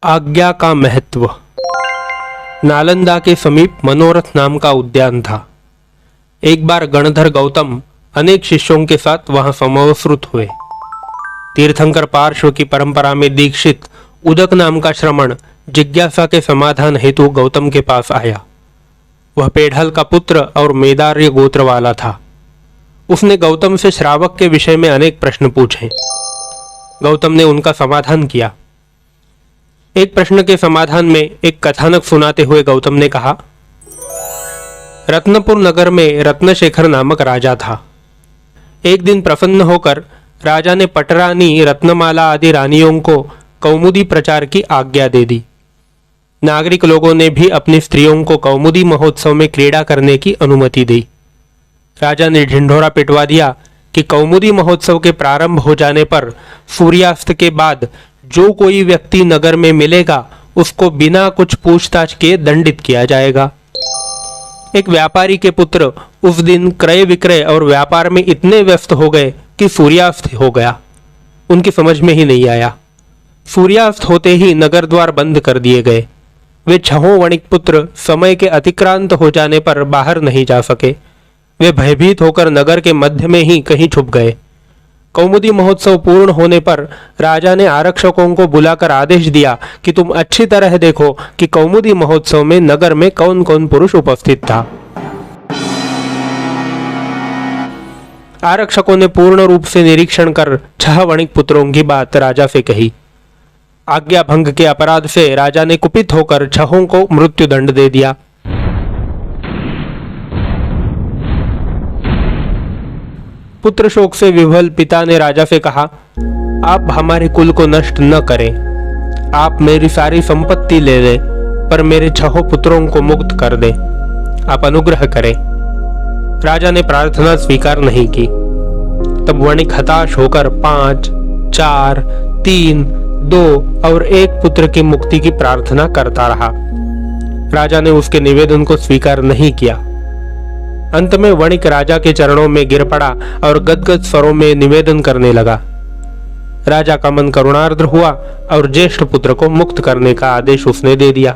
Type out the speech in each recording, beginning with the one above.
आज्ञा का महत्व। नालंदा के समीप मनोरथ नाम का उद्यान था। एक बार गणधर गौतम अनेक शिष्यों के साथ वहां समवस्रुत हुए। तीर्थंकर पार्श्व की परंपरा में दीक्षित उदक नाम का श्रमण जिज्ञासा के समाधान हेतु गौतम के पास आया। वह पेढ़ल का पुत्र और मेदार्य गोत्र वाला था। उसने गौतम से श्रावक के विषय में अनेक प्रश्न पूछे। गौतम ने उनका समाधान किया। एक प्रश्न के समाधान में एक कथानक सुनाते हुए गौतम ने कहा, रत्नपुर नगर में रत्नशेखर नामक राजा था। एक दिन प्रसन्न होकर राजा ने पटरानी, रत्नमाला आदि रानियों को कौमुदी प्रचार की आज्ञा दे दी। नागरिक लोगों ने भी अपनी स्त्रियों को कौमुदी महोत्सव में क्रीड़ा करने की अनुमति दी। राजा ने ढिंढोरा पिटवा दिया कि कौमुदी महोत्सव के प्रारंभ हो जाने पर सूर्यास्त के बाद जो कोई व्यक्ति नगर में मिलेगा उसको बिना कुछ पूछताछ के दंडित किया जाएगा। एक व्यापारी के पुत्र उस दिन क्रय विक्रय और व्यापार में इतने व्यस्त हो गए कि सूर्यास्त हो गया। उनकी समझ में ही नहीं आया। सूर्यास्त होते ही नगर द्वार बंद कर दिए गए। वे छहों वणिक पुत्र समय के अतिक्रांत हो जाने पर बाहर नहीं जा सके। वे भयभीत होकर नगर के मध्य में ही कहीं छुप गए। कौमुदी महोत्सव पूर्ण होने पर राजा ने आरक्षकों को बुलाकर आदेश दिया कि तुम अच्छी तरह देखो कि कौमुदी महोत्सव में नगर में कौन कौन पुरुष उपस्थित था। आरक्षकों ने पूर्ण रूप से निरीक्षण कर 6 वणिक पुत्रों की बात राजा से कही। आज्ञा भंग के अपराध से राजा ने कुपित होकर 6 को मृत्युदंड दे दिया। पुत्र शोक से विह्वल पिता ने राजा से कहा, आप हमारे कुल को नष्ट न करें। आप मेरी सारी संपत्ति ले लें, पर मेरे 6 पुत्रों को मुक्त कर दें। आप अनुग्रह करें। राजा ने प्रार्थना स्वीकार नहीं की। तब वणिक हताश होकर 5, 4, 3, 2 और 1 पुत्र की मुक्ति की प्रार्थना करता रहा। राजा ने उसके निवेदन को स्वीकार नहीं किया। अंत में वणिक राजा के चरणों में गिर पड़ा और गदगद स्वरों में निवेदन करने लगा। राजा का मन करुणार्द्र हुआ और ज्येष्ठ पुत्र को मुक्त करने का आदेश उसने दे दिया।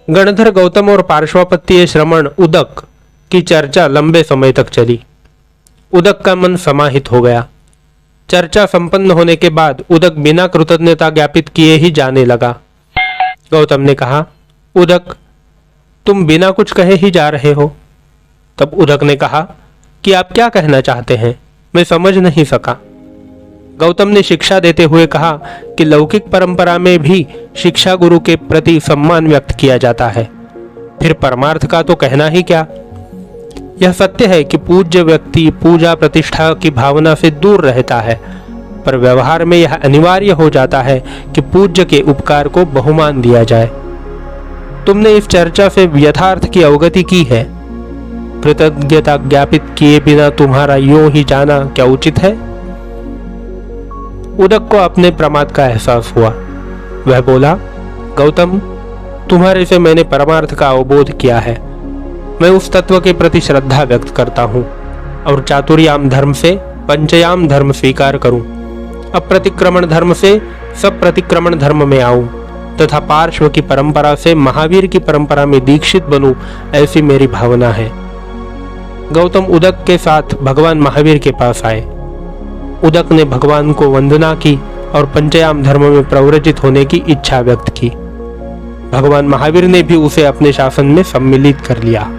गणधर गौतम और पार्श्वपत्तीय श्रमण उदक की चर्चा लंबे समय तक चली। उदक का मन समाहित हो गया। चर्चा संपन्न होने के बाद उदक बिना कृतज्ञता ज्ञापित किए ही जाने लगा। गौतम ने कहा, उदक, तुम बिना कुछ कहे ही जा रहे हो। तब उदक ने कहा कि आप क्या कहना चाहते हैं, मैं समझ नहीं सका। गौतम ने शिक्षा देते हुए कहा कि लौकिक परंपरा में भी शिक्षा गुरु के प्रति सम्मान व्यक्त किया जाता है, फिर परमार्थ का तो कहना ही क्या। यह सत्य है कि पूज्य व्यक्ति पूजा प्रतिष्ठा की भावना से दूर रहता है, पर व्यवहार में यह अनिवार्य हो जाता है कि पूज्य के उपकार को बहुमान दिया जाए। तुमने इस चर्चा से यथार्थ की अवगति की है। कृतज्ञता ज्ञापित किए बिना तुम्हारा यूं ही जाना क्या उचित है। उदक को अपने प्रमाद का एहसास हुआ। वह बोला, गौतम, तुम्हारे से मैंने परमार्थ का अवबोध किया है। मैं उस तत्व के प्रति श्रद्धा व्यक्त करता हूं और चातुर्याम धर्म से पंचयाम धर्म स्वीकार करूं। अप्रतिक्रमण धर्म से सब प्रतिक्रमण धर्म में आऊं तथा पार्श्व की परंपरा से महावीर की परंपरा में दीक्षित बनूं, ऐसी मेरी भावना है। गौतम उदक के साथ भगवान महावीर के पास आए। उदक ने भगवान को वंदना की और पंचयाम धर्म में प्रव्रजित होने की इच्छा व्यक्त की। भगवान महावीर ने भी उसे अपने शासन में सम्मिलित कर लिया।